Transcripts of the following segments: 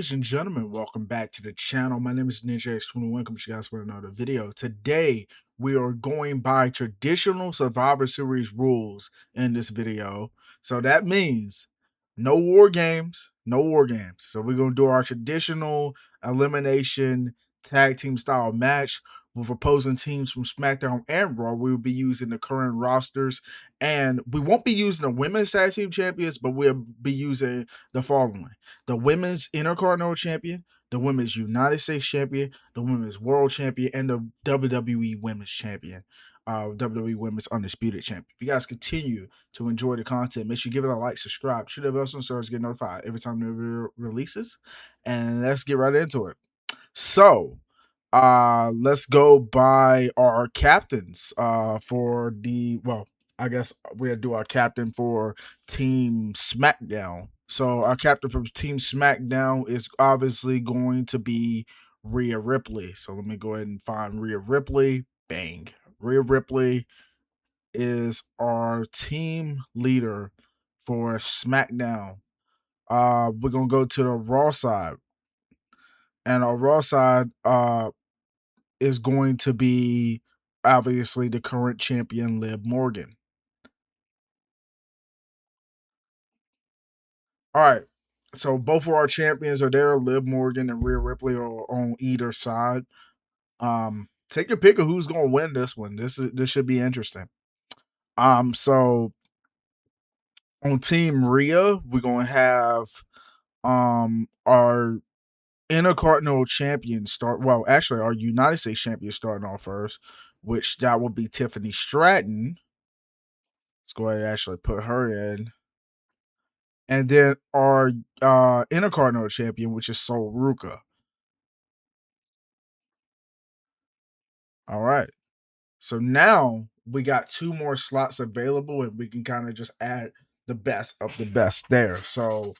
Ladies and gentlemen, welcome back to the channel. My name is NinjaX21. Come you guys for another video. Today, we are going by traditional Survivor Series rules in this video. So that means no war games, no war games. So we're going to do our traditional elimination tag team style match with opposing teams from SmackDown and Raw. We will be using the current rosters, and we won't be using the women's tag team champions, but we'll be using the following: the women's Intercontinental Champion, the women's United States Champion, the women's World Champion, and the WWE Women's Champion, WWE Women's Undisputed Champion. If you guys continue to enjoy the content, make sure you give it a like, subscribe, shoot the bell so you get notified every time the video releases. And let's get right into it. So, let's go by our captains for I guess we'll do our captain for Team SmackDown. So our captain for Team SmackDown is obviously going to be Rhea Ripley. So let me go ahead and find Rhea Ripley. Bang. Rhea Ripley is our team leader for SmackDown. We're gonna go to the Raw side. And our Raw side is going to be obviously the current champion, Liv Morgan. All right. So both of our champions are there. Liv Morgan and Rhea Ripley are on either side. Take your pick of who's gonna win this one. This should be interesting. So on Team Rhea, we're gonna have our Intercontinental champion start. Well, actually, our United States champion starting off first, which that will be Tiffany Stratton. Let's go ahead and actually put her in. And then our Intercontinental champion, which is Sol Ruka. All right. So now we got two more slots available, and we can kind of just add the best of the best there. So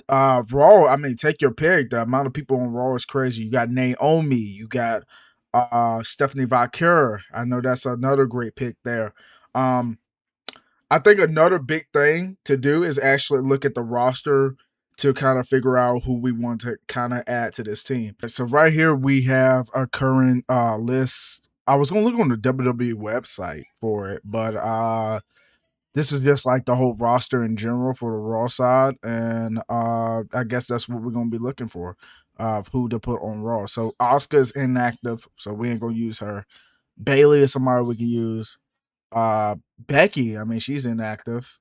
Raw, I mean, take your pick. The amount of people on Raw is crazy. You got Naomi, you got Stephanie Valkyrie. I know that's another great pick there. I think another big thing to do is actually look at the roster to kind of figure out who we want to kind of add to this team. So right here we have our current list. I was gonna look on the WWE website for it, but this is just like the whole roster in general for the Raw side, and I guess that's what we're gonna be looking for of who to put on Raw. So Asuka's inactive, so we ain't gonna use her. Bailey is somebody we can use. Becky, I mean, she's inactive.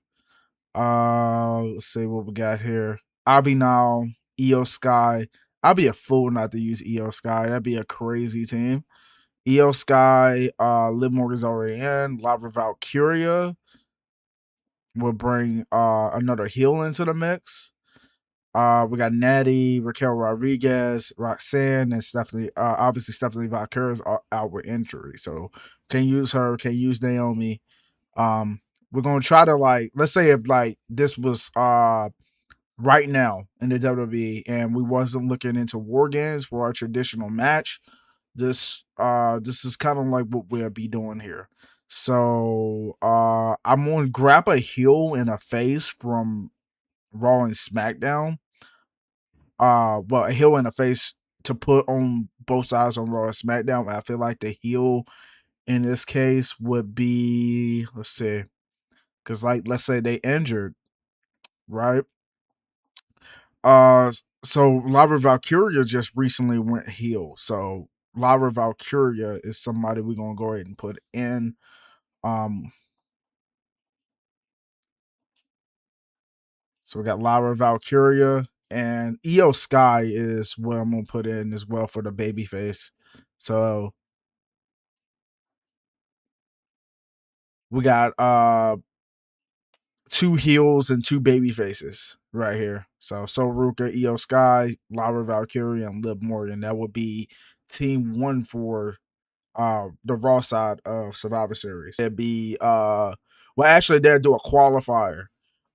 Let's see what we got here. Avinal, Io Sky. I'll be a fool not to use Io Sky. That'd be a crazy team. Io Sky, Liv Morgan's already in. Lara Valkyria will bring another heel into the mix. We got Natty, Raquel Rodriguez, Roxanne, and Stephanie. Obviously, Stephanie Valkyrie is out with injury, so can use her. Can use Naomi. We're gonna try to, like, let's say if like this was right now in the WWE and we wasn't looking into war games for our traditional match, this is kind of like what we'll be doing here. So I'm gonna grab a heel and a face from Raw and SmackDown. Well, a heel and a face to put on both sides on Raw and SmackDown. I feel like the heel in this case would be, let's see, because like let's say they injured, right? So Lara Valkyria just recently went heel. So Lara Valkyria is somebody we're gonna go ahead and put in. Um, so we got Lara Valkyria, and Io Sky is what I'm gonna put in as well for the baby face. So we got two heels and two baby faces right here. So Ruka, Io Sky, Lara Valkyria, and Liv Morgan. That would be team one for the Raw side of Survivor Series. It'd be well, actually they'll do a qualifier.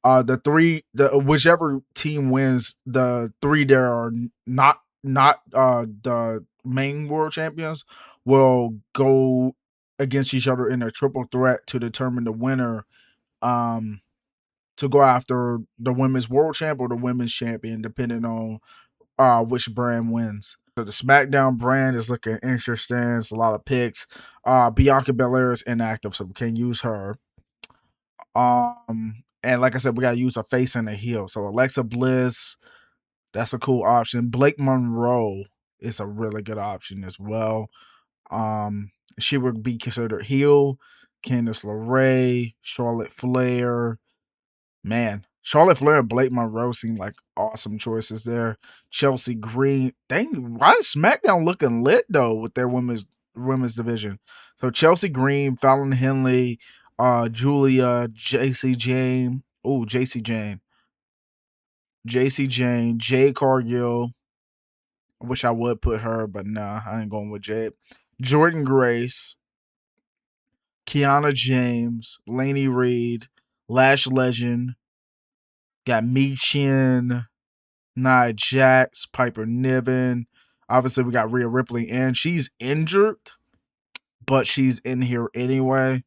The whichever team wins, the three there are not the main world champions will go against each other in a triple threat to determine the winner, to go after the women's world champ or the women's champion, depending on which brand wins. So the SmackDown brand is looking interesting. It's a lot of picks. Bianca Belair is inactive, so we can't use her. And like I said, we gotta use a face and a heel. So Alexa Bliss, that's a cool option. Blake Monroe is a really good option as well. She would be considered heel. Candice LeRae, Charlotte Flair. Man, Charlotte Flair and Blake Monroe seem like awesome choices there. Chelsea Green. Dang, why is SmackDown looking lit though with their women's division? So Chelsea Green, Fallon Henley, Julia, JC Jane. Oh, JC Jane. JC Jane, Jade Cargill. I wish I would put her, but nah, I ain't going with Jade. Jordan Grace, Kiana James, Lainey Reed, Lash Legend, got Mi Chin, Nia Jax, Piper Niven. Obviously, we got Rhea Ripley in. She's injured, but she's in here anyway.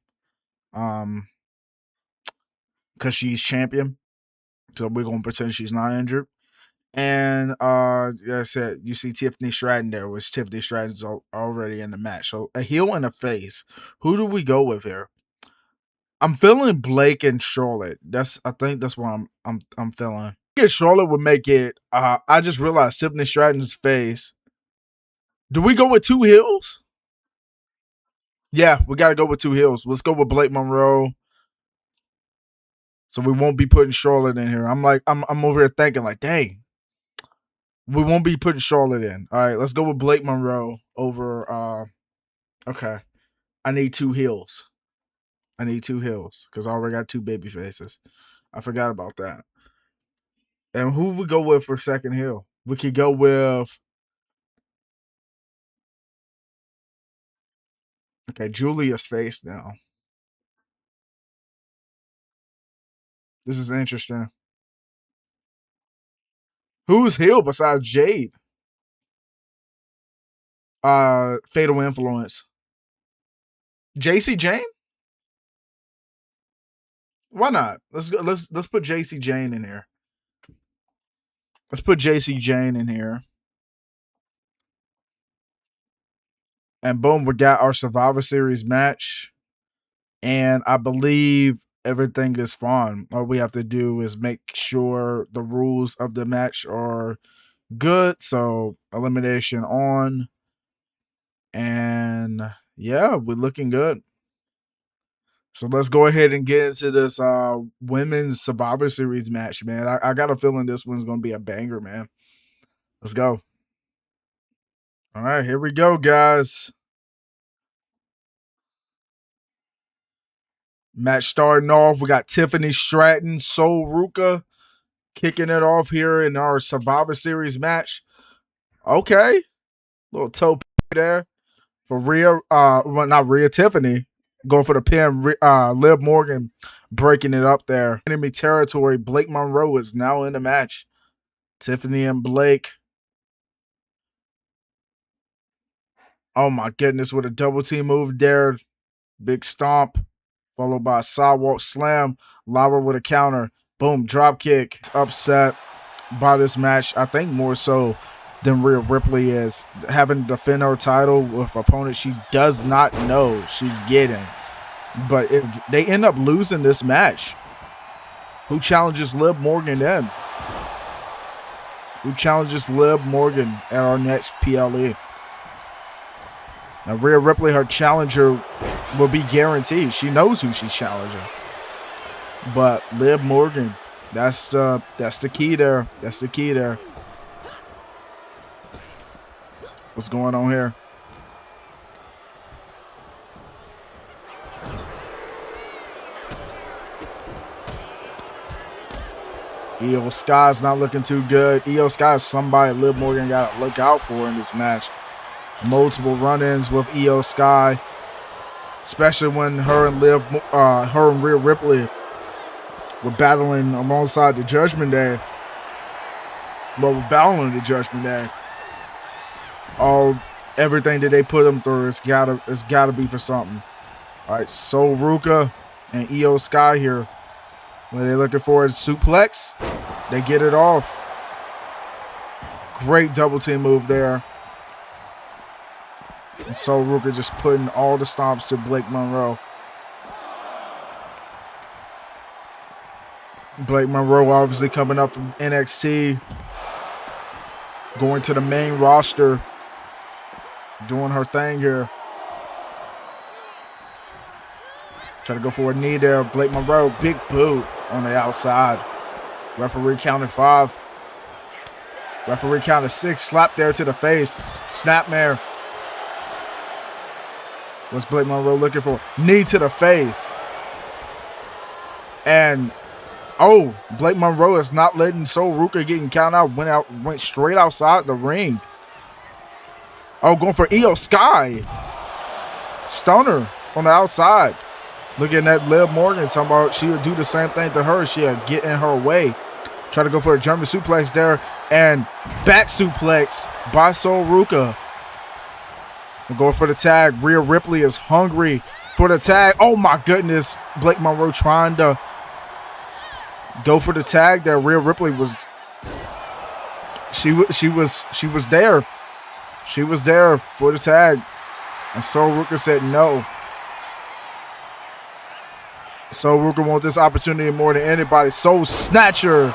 Because she's champion. So we're gonna pretend she's not injured. And like I said, you see Tiffany Stratton there, which Tiffany Stratton's already in the match. So a heel and a face. Who do we go with here? I'm feeling Blake and Charlotte. I think that's what I'm feeling. Charlotte would make it. I just realized Tiffany Stratton's face. Do we go with two heels? Yeah, we gotta go with two heels. Let's go with Blake Monroe. So we won't be putting Charlotte in here. I'm over here thinking like, dang, we won't be putting Charlotte in. All right, let's go with Blake Monroe over. Okay, I need two heels. Because I already got two baby faces. I forgot about that. And who we go with for second heel? We could go with. Okay, Julia's face now. This is interesting. Who's heel besides Jade? Fatal Influence. JC Jane? Why not? Let's go. Let's put JC Jane in here. Let's put JC Jane in here. And boom, we got our Survivor Series match. And I believe everything is fine. All we have to do is make sure the rules of the match are good. So elimination on. And yeah, we're looking good. So let's go ahead and get into this women's Survivor Series match, man. I got a feeling this one's going to be a banger, man. Let's go. All right, here we go, guys. Match starting off. We got Tiffany Stratton, Sol Ruka kicking it off here in our Survivor Series match. Okay. Little toe there for Rhea. Well, not Rhea, Tiffany. Going for the pin. Liv Morgan breaking it up there. Enemy territory. Blake Monroe is now in the match. Tiffany and Blake. Oh my goodness, with a double team move there. Big stomp. Followed by a sidewalk slam. Lava with a counter. Boom, drop kick. Upset by this match. I think more so than Rhea Ripley is having to defend her title with opponent she does not know she's getting. But if they end up losing this match, who challenges Liv Morgan then? Who challenges Liv Morgan at our next PLE? Now, Rhea Ripley, her challenger, will be guaranteed. She knows who she's challenging. But Liv Morgan, that's the key there. That's the key there. What's going on here? Io Sky's not looking too good. Io Sky is somebody Liv Morgan got to look out for in this match. Multiple run-ins with Io Sky, especially when her and Rhea Ripley were battling alongside the Judgment Day. Well, we're battling the Judgment Day. Everything that they put them through, it's gotta be for something. All right, Sol Ruka and Io Sky here. When they're looking for a suplex, they get it off. Great double team move there. And so Ruka just putting all the stomps to Blake Monroe. Blake Monroe obviously coming up from NXT. Going to the main roster. Doing her thing here. Try to go for a knee there. Blake Monroe, big boot on the outside. Referee counted 5. Referee counted 6. Slap there to the face. Snapmare. What's Blake Monroe looking for? Knee to the face. And oh, Blake Monroe is not letting Sol Ruka getting counted out. Went straight outside the ring. Oh, going for Io Sky. Stunner on the outside. Looking at Liv Morgan, talking about she would do the same thing to her. She'll get in her way. Try to go for a German suplex there. And back suplex by Sol Ruka. Going for the tag. Rhea Ripley is hungry for the tag. Oh my goodness. Blake Monroe trying to go for the tag there. Rhea Ripley was she was there. She was there for the tag. And Sol Ruka said no. Sol Ruka wants this opportunity more than anybody. Soul Snatcher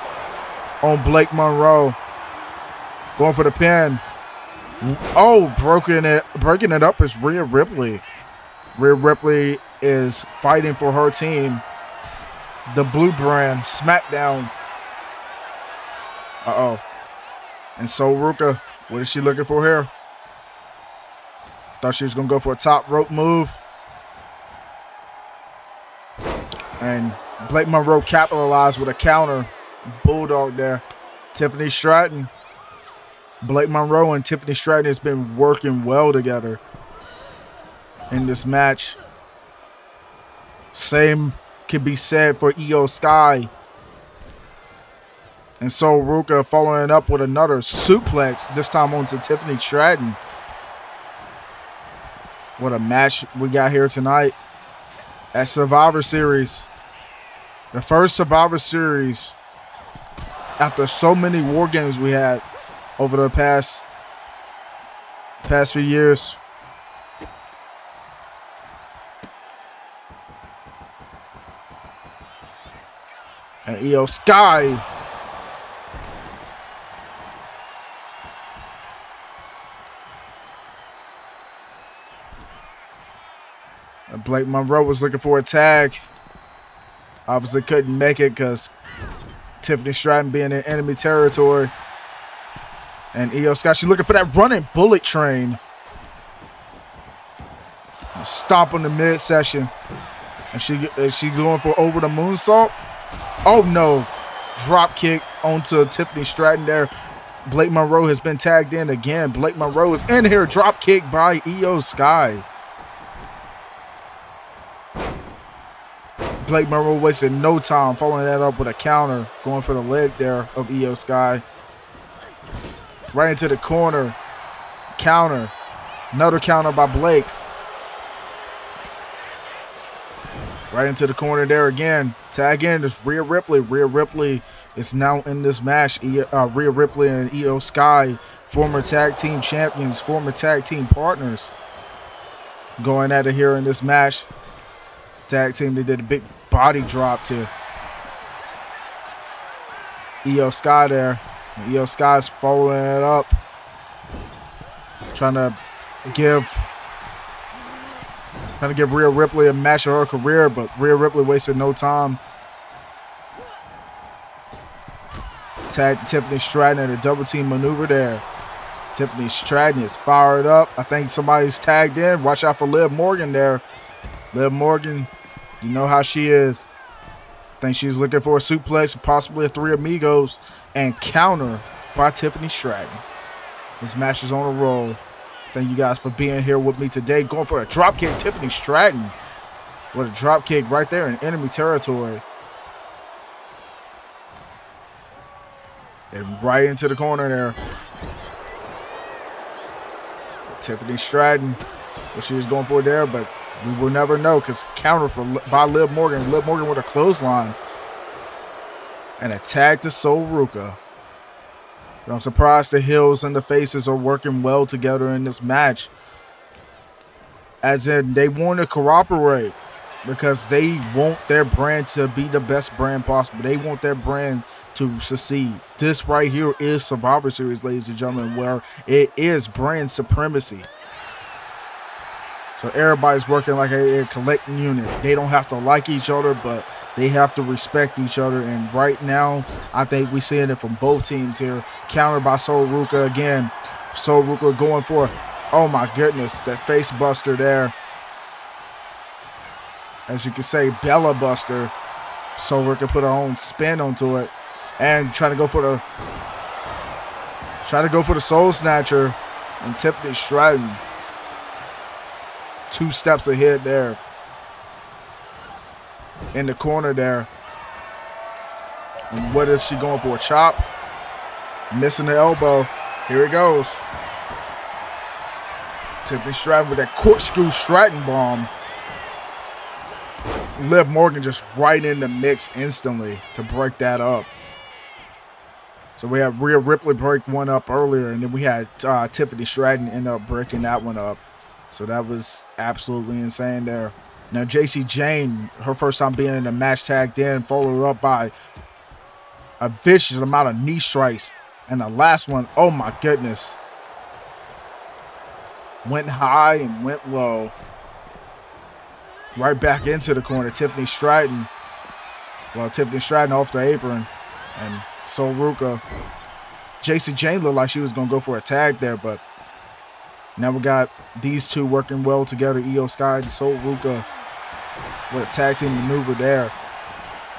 on Blake Monroe. Going for the pin. Oh, breaking it up is Rhea Ripley. Rhea Ripley is fighting for her team, the Blue Brand, SmackDown. And Sol Ruka, what is she looking for here? Thought she was going to go for a top rope move. And Blake Monroe capitalized with a counter. Bulldog there. Tiffany Stratton. Blake Monroe and Tiffany Stratton has been working well together in this match. Same can be said for Io Sky. And Sol Ruka following up with another suplex, this time onto Tiffany Stratton. What a match we got here tonight at Survivor Series. The first Survivor Series after so many War Games we had over the past few years. And Io Sky. And Blake Monroe was looking for a tag. Obviously couldn't make it because Tiffany Stratton being in enemy territory. And Io Sky, she's looking for that running bullet train. Stomp on the midsection. And she going for over the moonsault. Oh no. Drop kick onto Tiffany Stratton there. Blake Monroe has been tagged in again. Blake Monroe is in here. Drop kick by Io Sky. Blake Monroe wasted no time following that up with a counter. Going for the leg there of Io Sky. Right into the corner. Counter. Another counter by Blake. Right into the corner there again. Tag in is Rhea Ripley. Rhea Ripley is now in this match. Rhea Ripley and Io Sky, former tag team champions, former tag team partners, going at it here in this match. Tag team, they did a big body drop to Io Sky there. And Io Sky's following it up. Trying to give Rhea Ripley a match of her career, but Rhea Ripley wasted no time. Tagged Tiffany Stratton in a double team maneuver there. Tiffany Stratton is fired up. I think somebody's tagged in. Watch out for Liv Morgan there. Liv Morgan, you know how she is. I think she's looking for a suplex, possibly a Three Amigos, and counter by Tiffany Stratton. This match is on a roll. Thank you guys for being here with me today. Going for a drop kick, Tiffany Stratton. What a drop kick right there in enemy territory. And right into the corner there. Tiffany Stratton, what she was going for there, but we will never know because counter by Liv Morgan. Liv Morgan with a clothesline. And a tag to Sol Ruka. But I'm surprised the heels and the faces are working well together in this match. As in, they want to cooperate because they want their brand to be the best brand possible. They want their brand to succeed. This right here is Survivor Series, ladies and gentlemen, where it is brand supremacy. So everybody's working like a collecting unit. They don't have to like each other, but they have to respect each other. And right now, I think we're seeing it from both teams here. Countered by Sol Ruka again. Sol Ruka going for, oh my goodness, that face buster there. As you can say, Bella Buster. Sol Ruka put her own spin onto it. And trying to go for the Soul Snatcher. And Tiffany Stratton 2 steps ahead there. In the corner there. And what is she going for? A chop? Missing the elbow. Here it goes. Tiffany Stratton with that corkscrew Stratton bomb. Liv Morgan just right in the mix instantly to break that up. So we had Rhea Ripley break one up earlier, and then we had Tiffany Stratton end up breaking that one up. So that was absolutely insane there. Now JC Jane, her first time being in the match, tagged in, followed up by a vicious amount of knee strikes. And the last one, oh my goodness. Went high and went low. Right back into the corner. Tiffany Stratton. Well, Tiffany Stratton off the apron. And Sol Ruka. JC Jane looked like she was going to go for a tag there, but now we got these two working well together. Io Sky and Sol Ruka with a tag team maneuver there.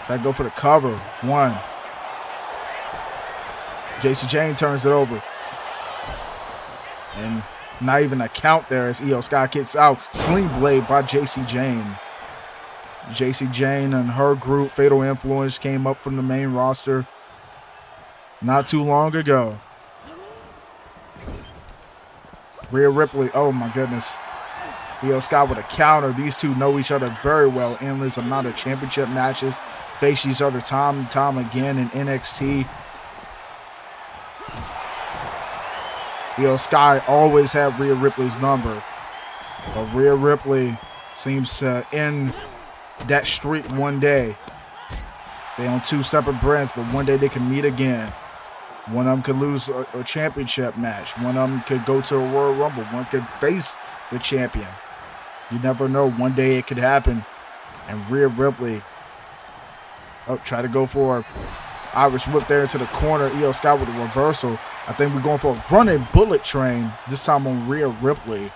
Try to go for the cover. 1. JC Jane turns it over. And not even a count there as Io Sky kicks out. Sling Blade by JC Jane. JC Jane and her group, Fatal Influence, came up from the main roster not too long ago. Rhea Ripley, oh my goodness. Io Sky with a counter. These two know each other very well. Endless amount of championship matches. Face each other time and time again in NXT. Io Sky always had Rhea Ripley's number. But Rhea Ripley seems to end that streak one day. They on 2 separate brands, but one day they can meet again. One of them could lose a championship match. One of them could go to a Royal Rumble. One could face the champion. You never know. One day it could happen. And Rhea Ripley, try to go for Irish whip there into the corner. Io Sky with a reversal. I think we're going for a running bullet train. This time on Rhea Ripley.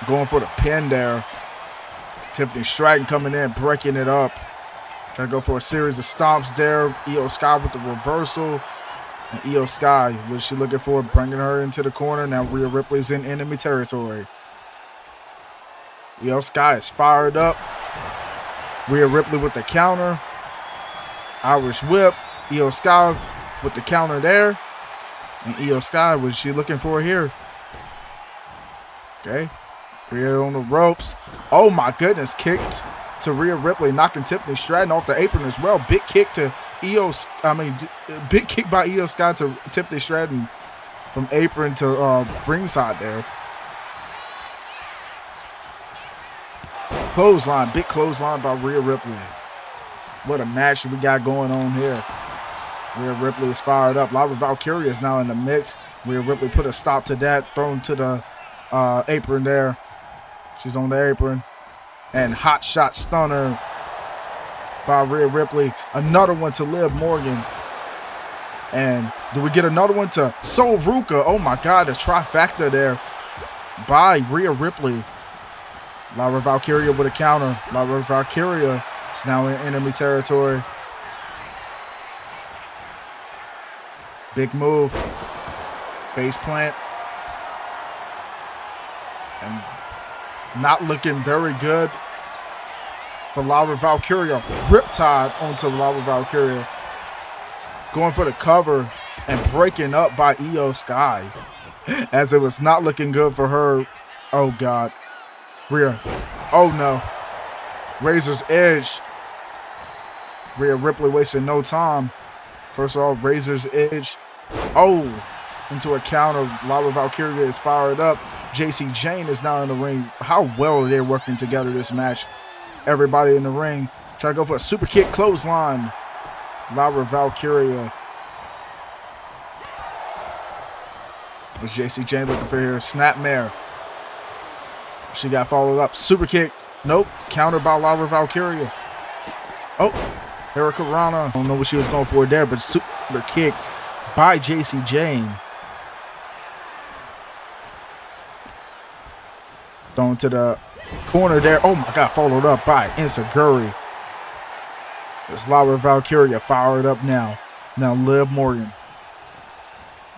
Going for the pin there. Tiffany Stratton coming in, breaking it up. Trying to go for a series of stomps there. Io Sky with the reversal. And Io Sky, what's she looking for? Bringing her into the corner. Now Rhea Ripley's in enemy territory. Io Sky is fired up. Rhea Ripley with the counter. Irish whip. Io Sky with the counter there. And Io Sky, what's she looking for here? Okay. Rhea on the ropes. Oh my goodness. Kicked to Rhea Ripley, knocking Tiffany Stratton off the apron as well. Big kick big kick by Io Sky to Tiffany Stratton from apron to ringside there. Clothesline, big clothesline by Rhea Ripley. What a match we got going on here. Rhea Ripley is fired up. Lara Valkyria is now in the mix. Rhea Ripley put a stop to that, thrown to the apron there. She's on the apron. And hot shot stunner by Rhea Ripley. Another one to Liv Morgan. And do we get another one to Sol Ruka? Oh my God, a trifecta there by Rhea Ripley. Lara Valkyria with a counter. Lara Valkyria is now in enemy territory. Big move. Base plant. And not looking very good for Lara Valkyria. Riptide onto Lara Valkyria. Going for the cover and breaking up by Io Sky. As it was not looking good for her. Oh God. Rhea. Oh no. Razor's Edge. Rhea Ripley wasting no time. First of all, Razor's Edge. Oh, into a counter. Laura Valkyria is fired up. JC Jane is now in the ring. How well they're working together this match. Everybody in the ring. Try to go for a super kick clothesline. Laura Valkyria. What's JC Jane looking for here? Snapmare. She got followed up. Super kick. Nope. Countered by Laura Valkyria. Oh, Erica Rana. I don't know what she was going for there, but super kick by JC Jane. Thrown to the corner there. Oh my God, followed up by Insaguri. It's Laura Valkyria fired up now. Now Liv Morgan.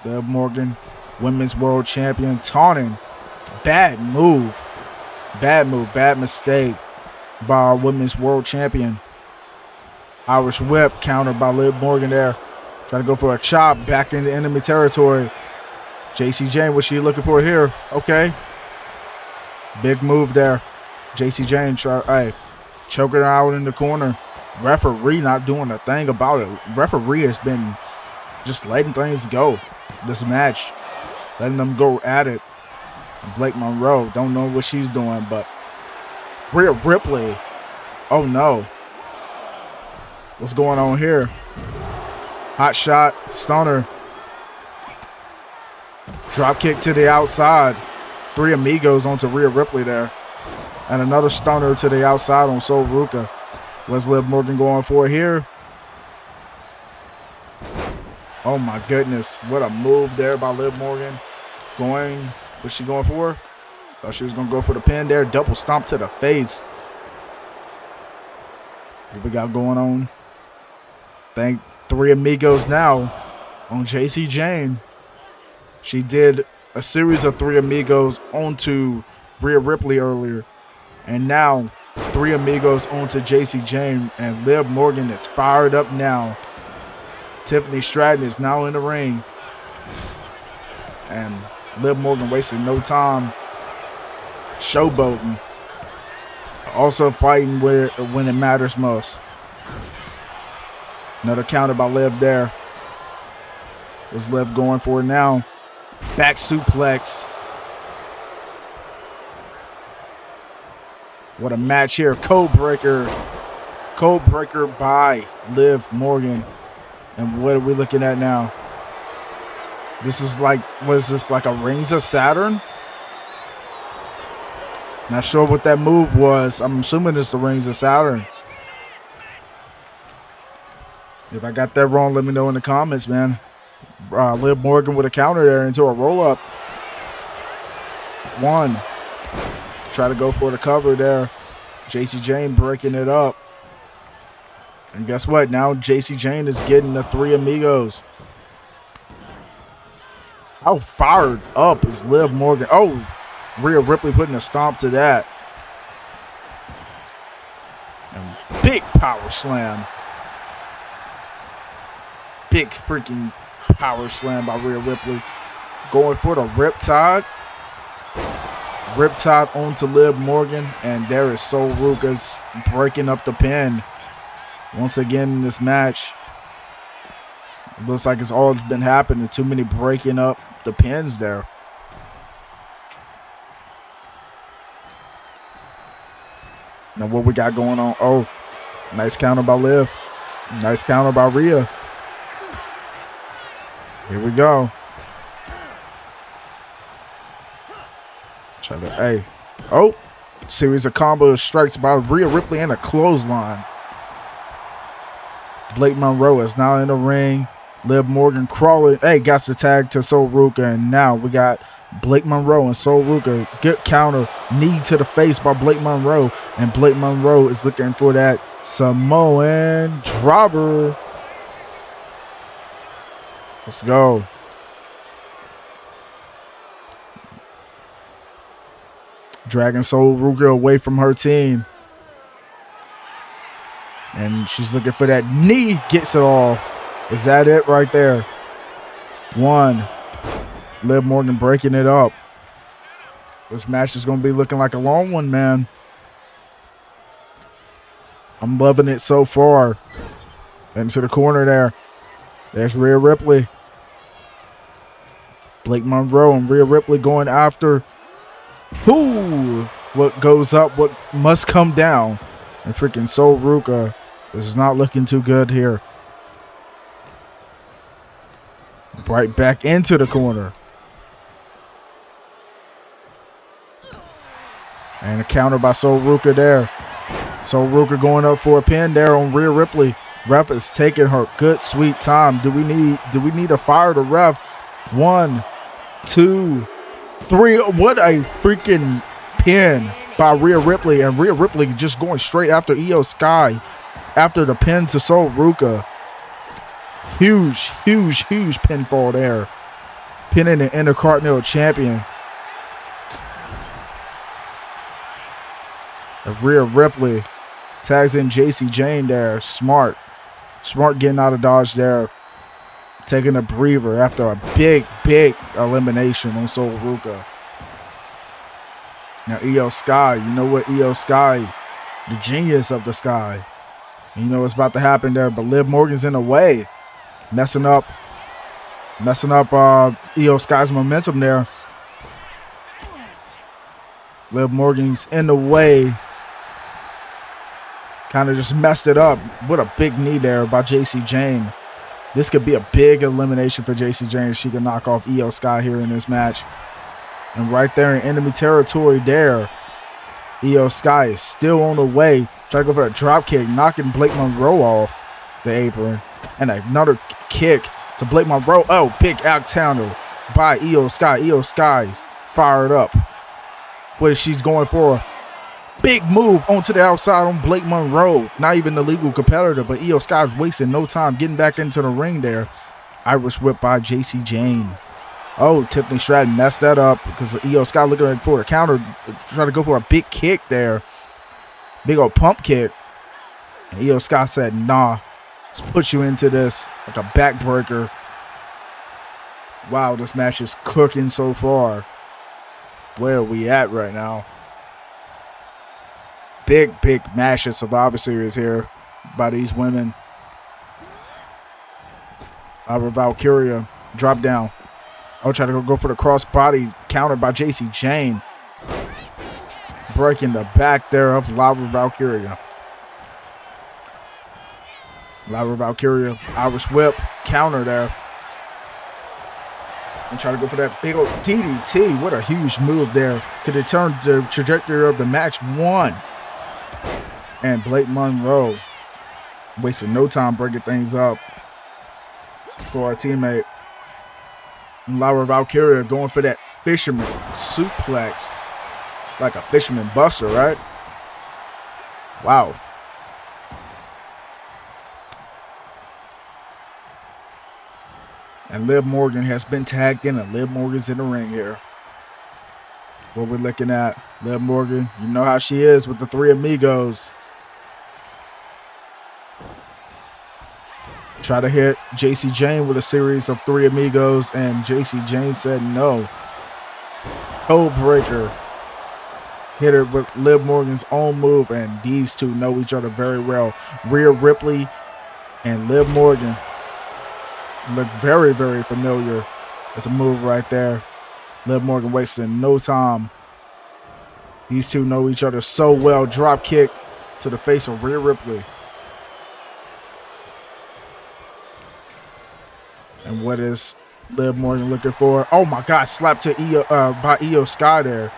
Liv Morgan, Women's World Champion, taunting. Bad move. Bad move. Bad mistake by our Women's World Champion. Irish whip countered by Liv Morgan there. Trying to go for a chop back into enemy territory. JC Jane, what's she looking for here? Okay. Big move there. JC Jane choking her out in the corner. Referee not doing a thing about it. Referee has been just letting things go this match. Letting them go at it. Blake Monroe, don't know what she's doing, but Rhea Ripley. Oh no. What's going on here? Hot shot, stunner. Drop kick to the outside. Three Amigos onto Rhea Ripley there. And another stunner to the outside on Sol Ruka. What's Liv Morgan going for here? Oh my goodness. What a move there by Liv Morgan. What's she going for? Thought she was going to go for the pin there. Double stomp to the face. What we got going on? Thank Three Amigos now on JC Jane. She did a series of Three Amigos onto Rhea Ripley earlier. And now Three Amigos onto JC Jane. And Liv Morgan is fired up now. Tiffany Stratton is now in the ring. And Liv Morgan wasting no time showboating. Also fighting when it matters most. Another counter by Liv there. What's Liv going for now? Back suplex. What a match here. Code breaker. Code breaker by Liv Morgan. And what are we looking at now? This is like, what is this, like a Rings of Saturn? Not sure what that move was. I'm assuming it's the Rings of Saturn. If I got that wrong, let me know in the comments, man. Liv Morgan with a counter there into a roll-up. One. Try to go for the cover there. JC Jane breaking it up. And guess what? Now JC Jane is getting the Three Amigos. How fired up is Liv Morgan? Oh, Rhea Ripley putting a stomp to that. And big power slam. Big freaking power slam by Rhea Ripley. Going for the Riptide. Riptide onto Liv Morgan. And there is Sol Ruka's breaking up the pin. Once again in this match. It looks like it's all been happening. Too many breaking up the pins there. Now what we got going on? Oh, nice counter by Liv. Nice counter by Rhea. Here we go. Try to, hey. Oh, series of combo strikes by Rhea Ripley and a clothesline. Blake Monroe is now in the ring. Liv Morgan crawling. Hey, got the tag to Sol Ruka. And now we got Blake Monroe and Sol Ruka. Good counter. Knee to the face by Blake Monroe. And Blake Monroe is looking for that Samoan driver. Let's go. Dragging Sol Ruka away from her team. And she's looking for that knee. Gets it off. Is that it right there? One. Liv Morgan breaking it up. This match is going to be looking like a long one, man. I'm loving it so far. Into the corner there. There's Rhea Ripley. Blake Monroe and Rhea Ripley going after who? What goes up, what must come down. And freaking Sol Ruka. This is not looking too good here. Right back into the corner. And a counter by Sol Ruka there. Sol Ruka going up for a pin there on Rhea Ripley. Ref is taking her good sweet time. Do we need to fire the ref? 1, 2, 3. What a freaking pin by Rhea Ripley. And Rhea Ripley just going straight after Io Sky after the pin to Sol Ruka. Huge pinfall there. Pinning the Intercontinental Champion. And Rhea Ripley tags in JC Jane there. Smart getting out of dodge there. Taking a breather after a big elimination on Sol Ruka. Now Io Sky, you know what, Io Sky, the genius of the Sky. And you know what's about to happen there, but Liv Morgan's in the way. Messing up Io Sky's momentum there. Liv Morgan's in the way. Kind of just messed it up. What a big knee there by JC Jane. This could be a big elimination for JC Jane if she can knock off Io Sky here in this match. And right there in enemy territory there, Io Sky is still on the way. Trying to go for a drop kick, knocking Blake Monroe off the apron. And another kick to Blake Monroe. Oh, big out counter by Io Sky. Io Sky's fired up. What is she going for? Big move onto the outside on Blake Monroe. Not even the legal competitor, but Io Sky's wasting no time getting back into the ring there. Irish whip by JC Jane. Oh, Tiffany Stratton messed that up because Io Sky looking for a counter. Trying to go for a big kick there. Big old pump kick. And Io Sky said, nah, let's put you into this like a backbreaker. Wow, this match is cooking so far. Where are we at right now? Big match of Survivor Series here by these women. Our Valkyria drop down. I'll try to go for the cross body countered by JC Jane. Breaking the back there of Lara Valkyria. Lara Valkyria, Irish whip, counter there. And try to go for that big old DDT. What a huge move there. Could have turned the trajectory of the match. 1. And Blake Monroe wasting no time breaking things up for our teammate. And Lara Valkyria going for that fisherman suplex. Like a fisherman buster, right? Wow. And Liv Morgan has been tagged in, and Liv Morgan's in the ring here. What we're looking at, Liv Morgan, you know how she is with the Three Amigos. Try to hit JC Jane with a series of Three Amigos, and JC Jane said no. Code breaker. Hit her with Liv Morgan's own move, and these two know each other very well. Rhea Ripley and Liv Morgan look very familiar. It's a move right there. Liv Morgan wasting no time. These two know each other so well. Drop kick to the face of Rhea Ripley. And what is Liv Morgan looking for? Oh my God, slap to by Io Sky there.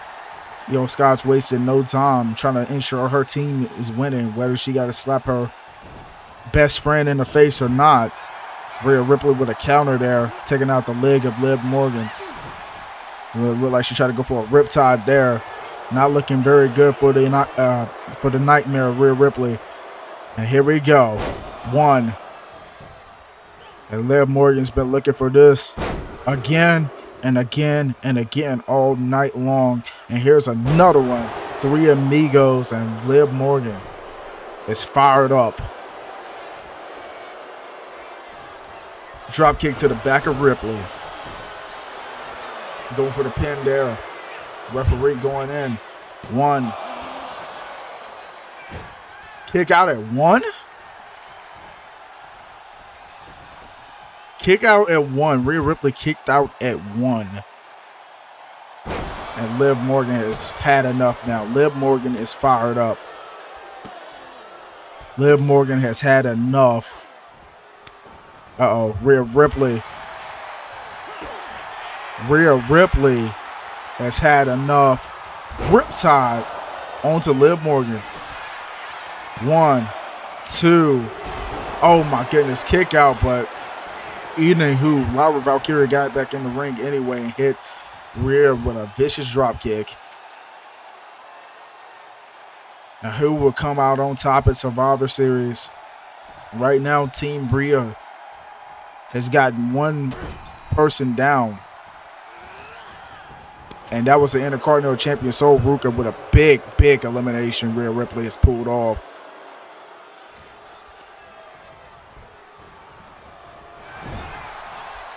Io Sky's wasting no time trying to ensure her team is winning, whether she got to slap her best friend in the face or not. Rhea Ripley with a counter there, taking out the leg of Liv Morgan. It looked like she tried to go for a riptide there. Not looking very good for the nightmare of Rhea Ripley. And here we go. 1. And Liv Morgan's been looking for this again and again and again all night long. And here's another one. Three Amigos and Liv Morgan is fired up. Drop kick to the back of Ripley. Going for the pin there. Referee going in. 1. Kick out at 1. Kick out at 1. Rhea Ripley kicked out at 1. And Liv Morgan has had enough now. Liv Morgan is fired up. Liv Morgan has had enough. Uh-oh, Rhea Ripley. Rhea Ripley has had enough. Riptide onto Liv Morgan. 1, 2. Oh my goodness, kick out, but anywho, Laura Valkyria got back in the ring anyway and hit Rhea with a vicious drop kick. Now who will come out on top at Survivor Series? Right now, Team Rhea has gotten one person down. And that was the Intercontinental Champion Sol Ruka with a big elimination Rhea Ripley has pulled off.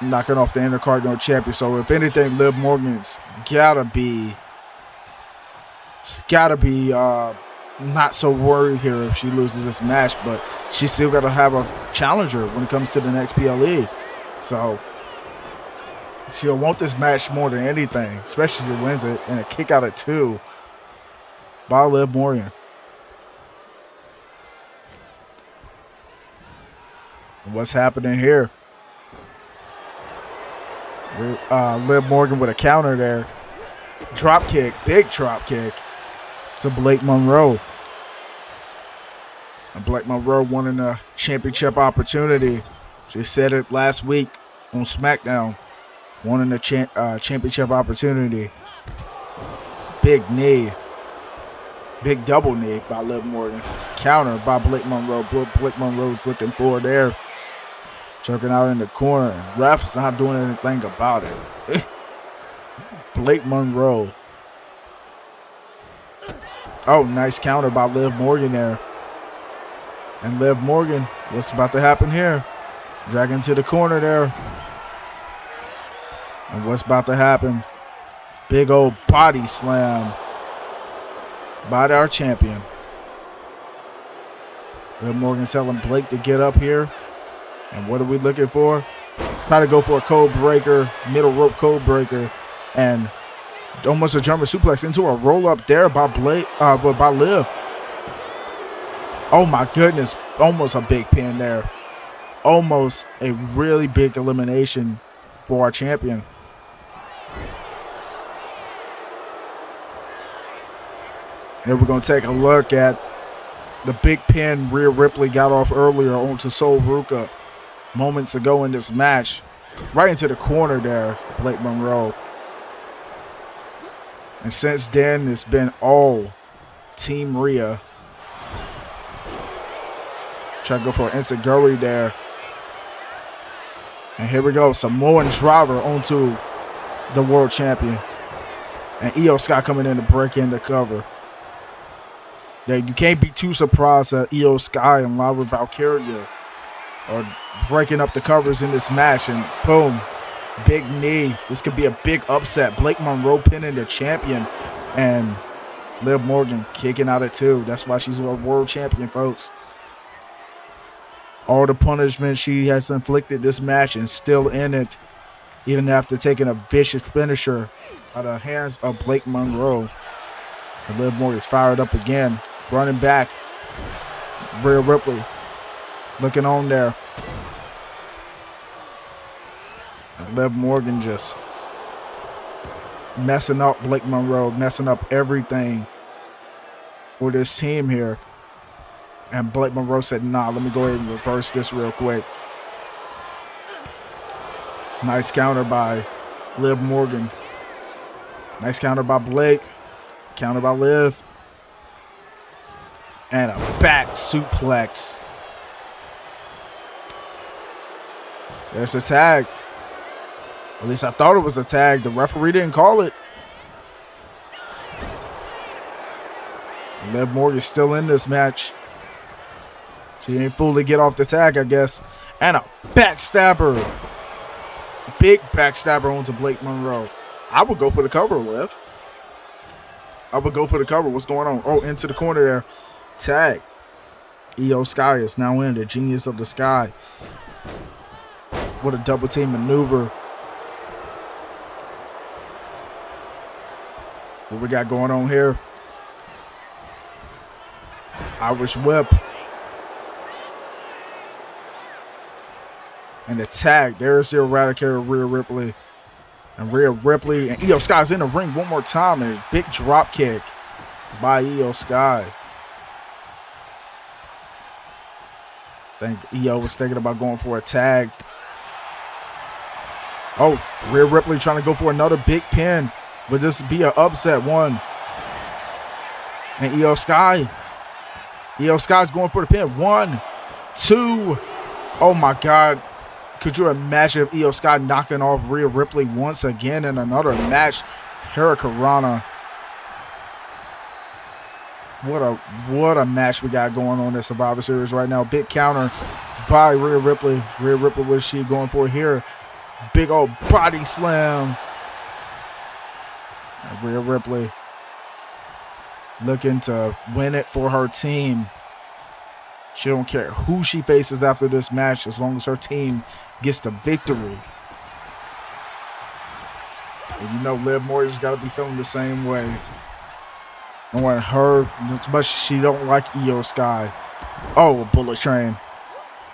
Knocking off the Intercontinental Champion. So if anything, Liv Morgan's gotta be not so worried here if she loses this match, but she's still gotta have a challenger when it comes to the next PLE. So she'll want this match more than anything, especially if she wins it, and a kick out at 2 by Liv Morgan. What's happening here? Liv Morgan with a counter there. Drop kick, big drop kick to Blake Monroe. And Blake Monroe wanting a championship opportunity. She said it last week on SmackDown. Wanting a championship opportunity. Big knee. Big double knee by Liv Morgan. Counter by Blake Monroe. Blake Monroe's looking forward there. Choking out in the corner. Ref's not doing anything about it. Blake Monroe. Oh, nice counter by Liv Morgan there. And Liv Morgan, what's about to happen here? Dragging to the corner there. And what's about to happen? Big old body slam by our champion. Liv Morgan telling Blake to get up here. And what are we looking for? Try to go for a code breaker, middle rope code breaker, and almost a German suplex into a roll up there by Liv. Oh my goodness, almost a big pin there. Almost a really big elimination for our champion. Then we're going to take a look at the big pin Rhea Ripley got off earlier onto Sol Ruka moments ago in this match. Right into the corner there, Blake Monroe. And since then, it's been all Team Rhea. Try to go for an enziguri there. And here we go, Samoan driver onto the world champion. And Io Sky coming in to break in the cover. Yeah, you can't be too surprised that Io Sky and Laura Valkyria are breaking up the covers in this match. And boom, big knee. This could be a big upset. Blake Monroe pinning the champion. And Liv Morgan kicking out at 2. That's why she's a world champion, folks. All the punishment she has inflicted this match and still in it, even after taking a vicious finisher out of the hands of Blake Monroe. And Liv Morgan's fired up again, running back. Rhea Ripley looking on there. And Liv Morgan just messing up Blake Monroe, messing up everything for this team here. And Blake Monroe said, nah, let me go ahead and reverse this real quick. Nice counter by Liv Morgan. Nice counter by Blake. Counter by Liv. And a back suplex. There's a tag. At least I thought it was a tag. The referee didn't call it. Liv Morgan's still in this match. She ain't fully get off the tag, I guess. And a backstabber. Big backstabber onto Blake Monroe. I would go for the cover, Liv. I would go for the cover. What's going on? Oh, into the corner there. Tag. Io Sky is now in. The Genius of the Sky. What a double team maneuver. What we got going on here? Irish whip. And the tag. There's the Eradicator, Rhea Ripley. And Rhea Ripley and Io Sky's in the ring one more time. And a big drop kick by Io Sky. I think Io was thinking about going for a tag. Oh, Rhea Ripley trying to go for another big pin. Would this be an upset one? And Io Sky's going for the pin. 1, 2. Oh my God. Could you imagine if Io Sky knocking off Rhea Ripley once again in another match? Hurricanrana. What a match we got going on in the Survivor Series right now. Big counter by Rhea Ripley. Rhea Ripley, what is she going for here? Big old body slam. And Rhea Ripley looking to win it for her team. She don't care who she faces after this match as long as her team gets the victory. And you know Liv Morgan's got to be feeling the same way. Knowing her, as much as she don't like Io Sky. Oh, a bullet train.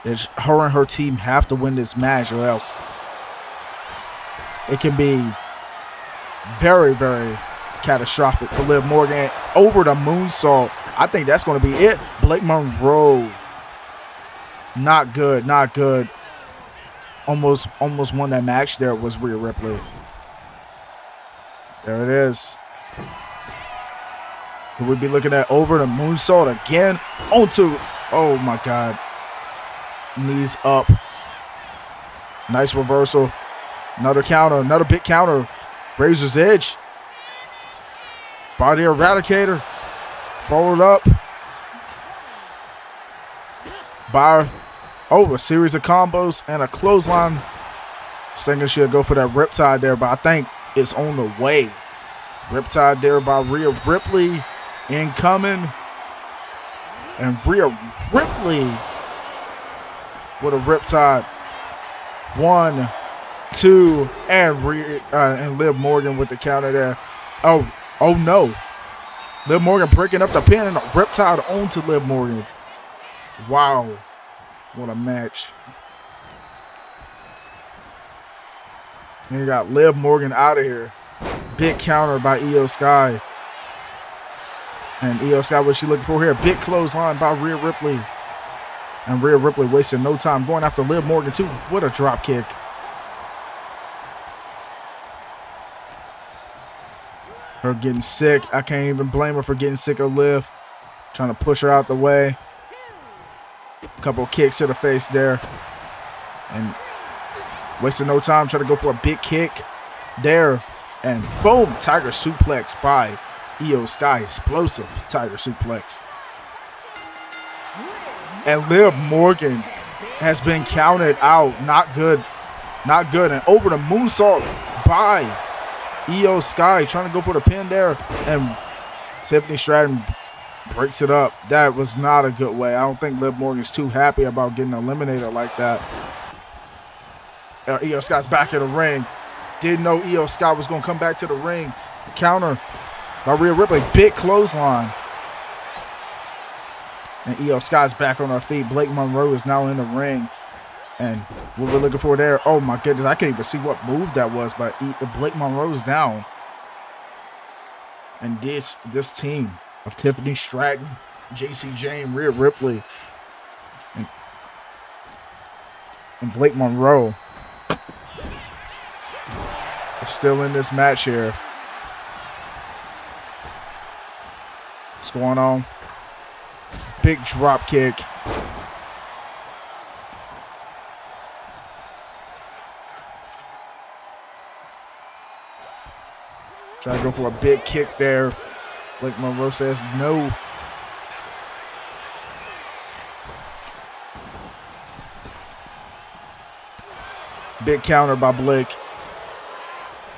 It's her and her team have to win this match or else it can be very, very catastrophic for Liv Morgan. Over the moonsault. I think that's going to be it. Blake Monroe. Not good. Not good. Almost won that match there was Rhea Ripley. There it is. Could we be looking at over the moonsault again? Onto, oh my God. Knees up. Nice reversal. Another counter. Another big counter. Razor's Edge. Body Eradicator. Followed up by a series of combos and a clothesline. I was thinking she'll go for that Riptide there, but I think it's on the way. Riptide there by Rhea Ripley. Incoming. And Rhea Ripley with a Riptide. 1, 2, and Liv Morgan with the counter there. Oh no. Liv Morgan breaking up the pin and a Riptide onto Liv Morgan. Wow. What a match. And you got Liv Morgan out of here. Big counter by Io Sky. And Io Sky, what's she looking for here? Big clothesline by Rhea Ripley. And Rhea Ripley wasting no time going after Liv Morgan too. What a drop kick. Her getting sick. I can't even blame her for getting sick of Liv. Trying to push her out the way. A couple of kicks to the face there. And wasting no time trying to go for a big kick there. And boom, Tiger suplex by Io Sky. Explosive Tiger suplex. And Liv Morgan has been counted out. Not good. Not good. And over the moonsault by Io Sky, trying to go for the pin there. And Tiffany Stratton breaks it up. That was not a good way. I don't think Liv Morgan's too happy about getting eliminated like that. Io Sky's back in the ring. Didn't know Io Sky was going to come back to the ring. Counter by Rhea Ripley. Big clothesline. And Io Sky's back on her feet. Blake Monroe is now in the ring. And what we're looking for there, oh my goodness, I can't even see what move that was, but Blake Monroe's down. And this team of Tiffany Stratton, JC Jane, Rhea Ripley, and Blake Monroe are still in this match here. What's going on? Big drop kick. Trying to go for a big kick there. Blake Monroe says no. Big counter by Blake.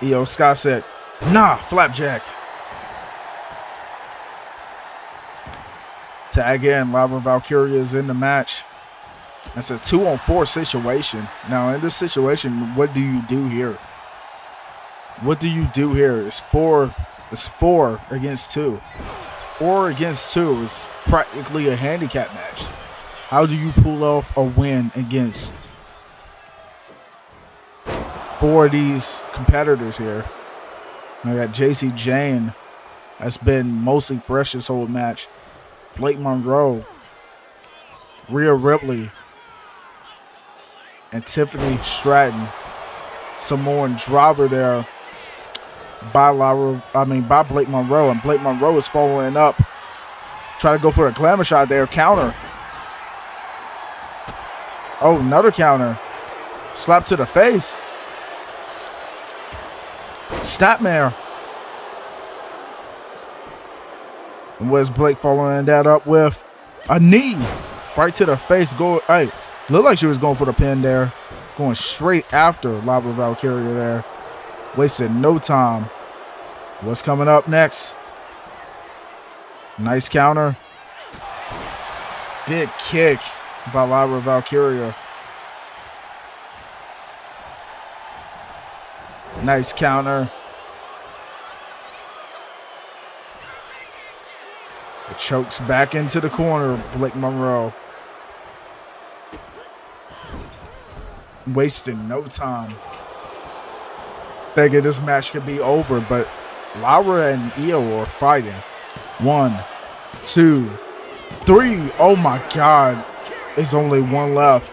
Io Sky said, nah, flapjack. Tag in. Lava Valkyria is in the match. It's a 2-on-4 situation. Now, in this situation, what do you do here? What do you do here? It's four against two. It's 4 against 2. It's practically a handicap match. How do you pull off a win against 4 of these competitors here? I got JC Jane. That's been mostly fresh this whole match. Blake Monroe, Rhea Ripley, and Tiffany Stratton. Samoan driver there by Blake Monroe, and Blake Monroe is following up. Try to go for a glamour shot there. Counter. Oh, another counter. Slap to the face. Snapmare. And where's Blake following that up with a knee right to the face? Hey, looked like she was going for the pin there. Going straight after Lava Valkyria there. Wasted no time. What's coming up next? Nice counter. Big kick by Lava Valkyria. Nice counter. It chokes back into the corner, Blake Monroe. Wasting no time. Thinking this match could be over, but Laura and Io are fighting. 1, 2, 3. Oh my God. There's only one left.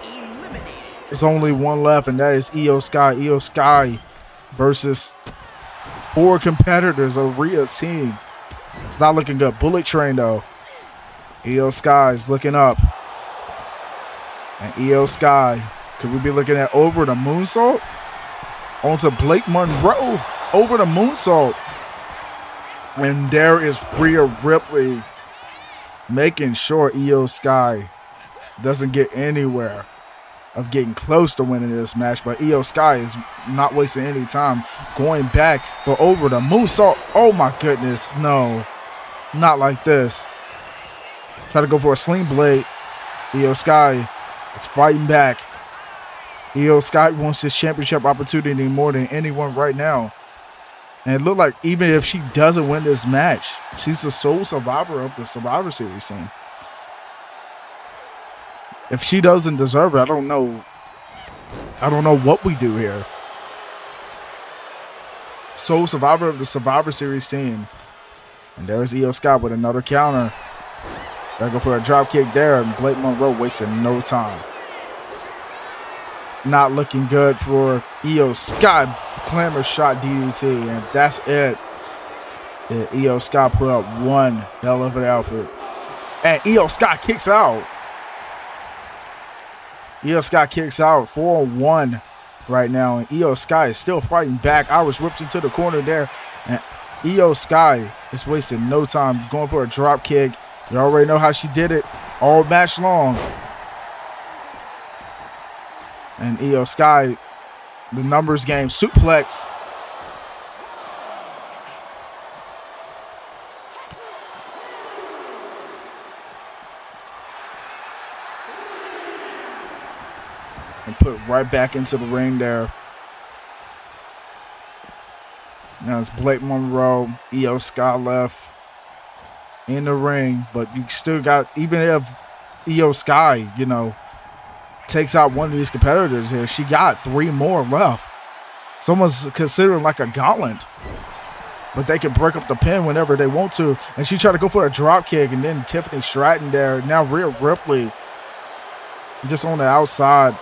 There's only one left, and that is Io Sky. Io Sky versus 4 competitors of Rhea's team. It's not looking good. Bullet Train, though. Io Sky is looking up. And Io Sky, could we be looking at over the moonsault? Onto Blake Monroe. Over the moonsault. And there is Rhea Ripley making sure Io Sky doesn't get anywhere of getting close to winning this match. But Io Sky is not wasting any time, going back for over the moonsault. Oh my goodness, no, not like this. Try to go for a sling blade. Io Sky is fighting back. Io Sky wants this championship opportunity more than anyone right now. And it looked like even if she doesn't win this match, she's the sole survivor of the Survivor Series team. If she doesn't deserve it, I don't know what we do here. Sole survivor of the Survivor Series team. And there's Io Sky with another counter. Gotta go for a drop kick there, and Blake Monroe wasting no time. Not looking good for Io Sky. Clamor shot DDT, and that's it. Yeah, Io Sky put up one hell of an outfit. And Io Sky kicks out. Io Sky kicks out 4-1 right now, and Io Sky is still fighting back. Irish whips into the corner there, and Io Sky is wasting no time going for a drop kick. You already know how she did it all match long. And Io Sky, the numbers game, suplex. And put right back into the ring there. Now it's Blake Monroe, Io Sky left in the ring, but you still got, even if Io Sky, takes out one of these competitors here, she got 3 more left. It's almost considered like a gauntlet. But they can break up the pin whenever they want to. And she tried to go for a drop kick, and then Tiffany Stratton there. Now Rhea Ripley just on the outside.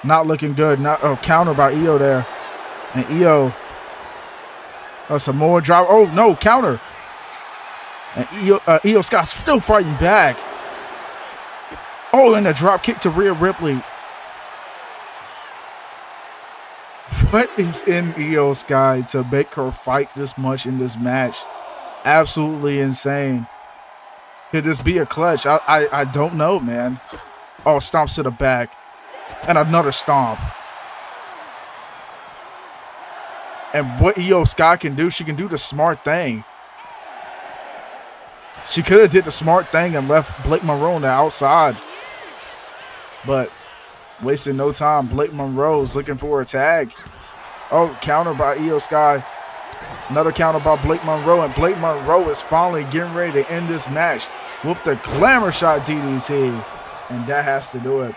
Not looking good. Counter by Io there. And Io, some more drop. Oh, no, counter. And Io Scott's still fighting back. Oh, and a drop kick to Rhea Ripley. What is in Io Sky to make her fight this much in this match? Absolutely insane. Could this be a clutch? I don't know, man. Oh, stomps to the back. And another stomp. And what Io Sky can do, she can do the smart thing. She could have did the smart thing and left Blake Monroe on the outside. but wasting no time. Blake Monroe's looking for a tag. Oh, counter by Io Sky. Another counter by Blake Monroe, and Blake Monroe is finally getting ready to end this match with the glamour shot DDT, and that has to do it.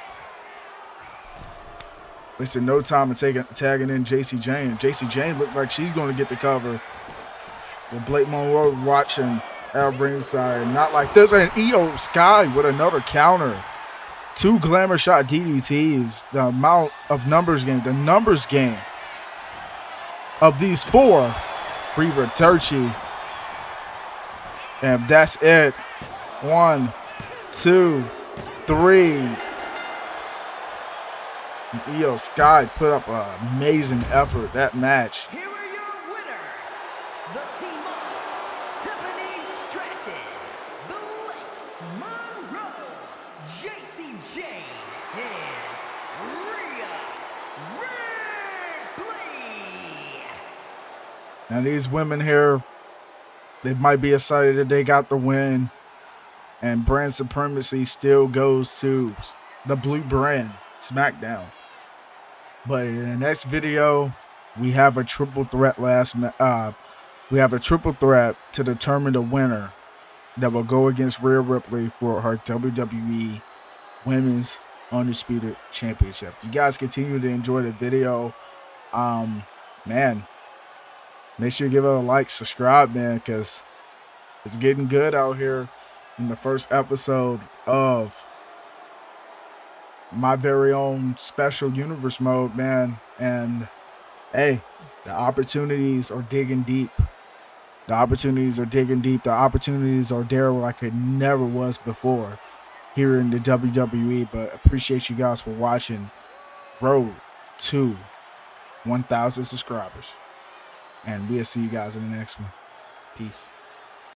Wasting no time and tagging in JC Jane. JC Jane looked like she's going to get the cover. So Blake Monroe watching at ringside, not like this. And Io Sky with another counter. 2 glamour shot DDTs. The amount of numbers game, the numbers game of these 4. Reba Turchi. And that's it. 1, 2, 3. And Io Sky put up an amazing effort that match. Here are your winners. The team of Tiffany Stratton, Blake Monroe, JC Jane, and Rhea Ripley. Now these women here, they might be excited that they got the win. And Brand Supremacy still goes to the Blue Brand SmackDown. But in the next video, we have a triple threat we have a triple threat to determine the winner that will go against Rhea Ripley for her WWE Women's Undisputed Championship. You guys continue to enjoy the video. Man, make sure you give it a like, subscribe, man, because it's getting good out here in the first episode of my very own special universe mode, man. And hey, the opportunities are digging deep. The opportunities are digging deep. The opportunities are there like it never was before here in the WWE. But appreciate you guys for watching. Road to 1,000 subscribers. And we'll see you guys in the next one. Peace.